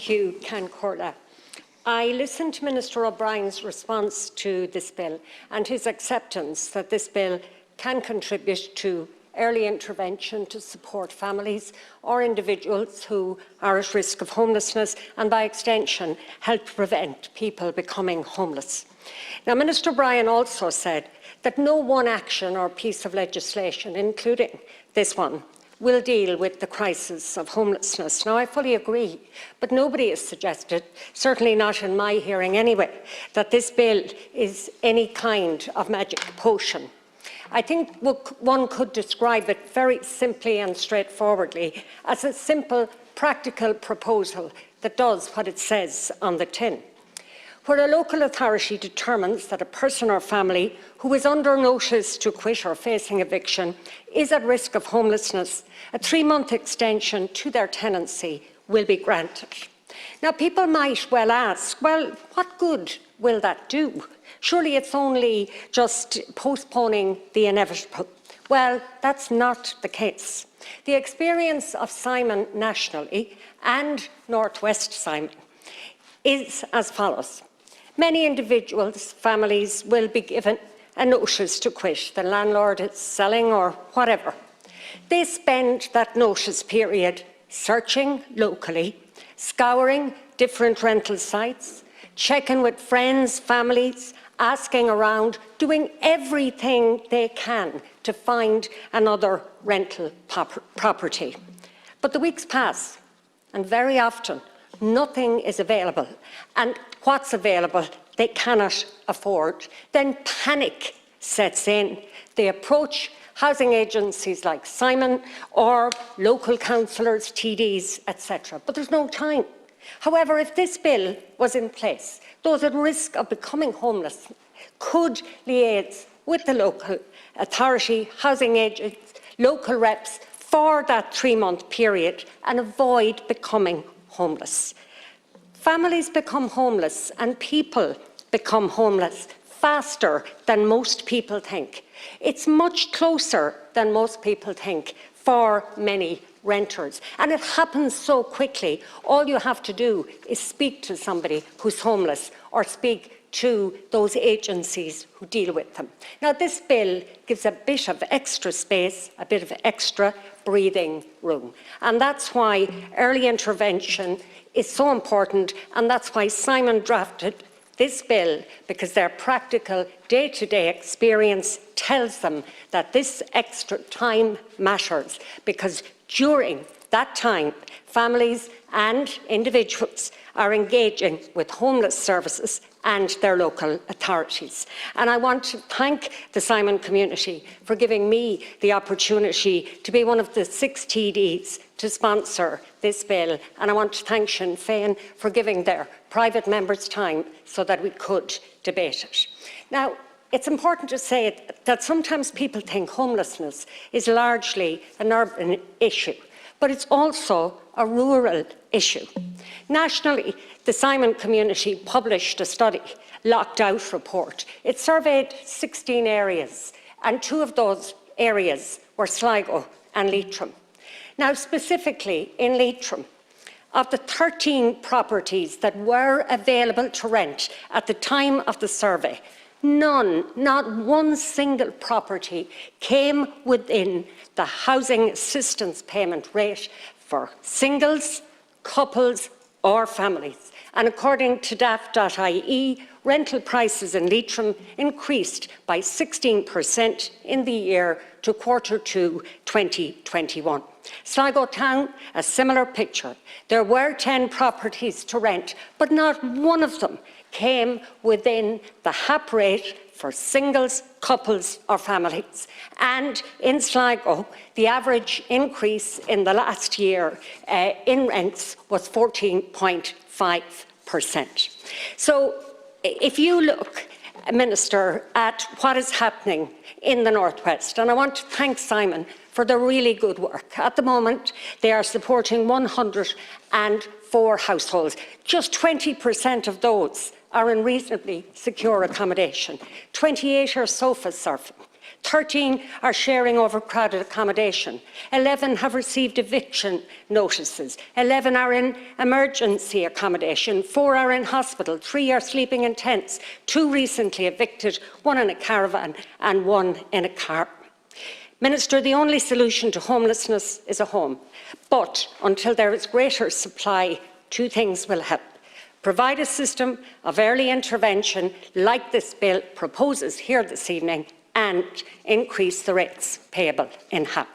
Thank you, Can Corla. I listened to Minister O'Brien's response to this bill and his acceptance that this bill can contribute to early intervention to support families or individuals who are at risk of homelessness and, by extension, help prevent people becoming homeless. Now, Minister O'Brien also said that no one action or piece of legislation, including this one, will deal with the crisis of homelessness. Now, I fully agree, but nobody has suggested, certainly not in my hearing anyway, that this bill is any kind of magic potion. I think one could describe it very simply and straightforwardly as a simple, practical proposal that does what it says on the tin. Where a local authority determines that a person or family who is under notice to quit or facing eviction is at risk of homelessness, a 3-month extension to their tenancy will be granted. Now, people might well ask, well, what good will that do? Surely it's only just postponing the inevitable. Well, that's not the case. The experience of Simon nationally and North West Simon is as follows. Many individuals, families will be given a notice to quit. The landlord is selling or whatever. They spend that notice period searching locally, scouring different rental sites, checking with friends, families, asking around, doing everything they can to find another rental property. But the weeks pass, and very often nothing is available, and what's available they cannot afford. Then panic sets in. They approach housing agencies like Simon or local councillors, TDs, etc. But there's no time. However, if this bill was in place, those at risk of becoming homeless could liaise with the local authority, housing agents, local reps for that 3-month period and avoid becoming homeless. Families become homeless and people become homeless faster than most people think. It's much closer than most people think for many renters. And it happens so quickly. All you have to do is speak to somebody who's homeless or speak to those agencies who deal with them. Now, this bill gives a bit of extra space, a bit of extra breathing room. And that's why early intervention is so important, and that's why Simon drafted this bill, because their practical day-to-day experience tells them that this extra time matters, because during that time, families and individuals are engaging with homeless services and their local authorities. And I want to thank the Simon community for giving me the opportunity to be one of the 6 TDs to sponsor this bill. And I want to thank Sinn Féin for giving their private members time so that we could debate it. Now, it's important to say that sometimes people think homelessness is largely an urban issue, but it's also a rural issue. Nationally, the Simon community published a study, Locked Out report. It surveyed 16 areas, and 2 of those areas were Sligo and Leitrim. Now, specifically in Leitrim, of the 13 properties that were available to rent at the time of the survey, none, not one single property, came within the housing assistance payment rate for singles, couples or families. And according to daft.ie, rental prices in Leitrim increased by 16% in the year to Q2 2021. Sligo Town, a similar picture. There were 10 properties to rent, but not one of them came within the HAP rate for singles, couples or families. And in Sligo, the average increase in the last year in rents was 14.5%. So if you look, Minister, at what is happening in the North West, and I want to thank Simon for the really good work. At the moment, they are supporting 104 households. Just 20% of those are in reasonably secure accommodation. 28 are sofa surfing. 13 are sharing overcrowded accommodation. 11 have received eviction notices. 11 are in emergency accommodation. 4 are in hospital. 3 are sleeping in tents. 2 recently evicted, 1 in a caravan and 1 in a car. Minister, the only solution to homelessness is a home. But until there is greater supply, 2 things will help. Provide a system of early intervention like this bill proposes here this evening, and increase the rates payable in HAP.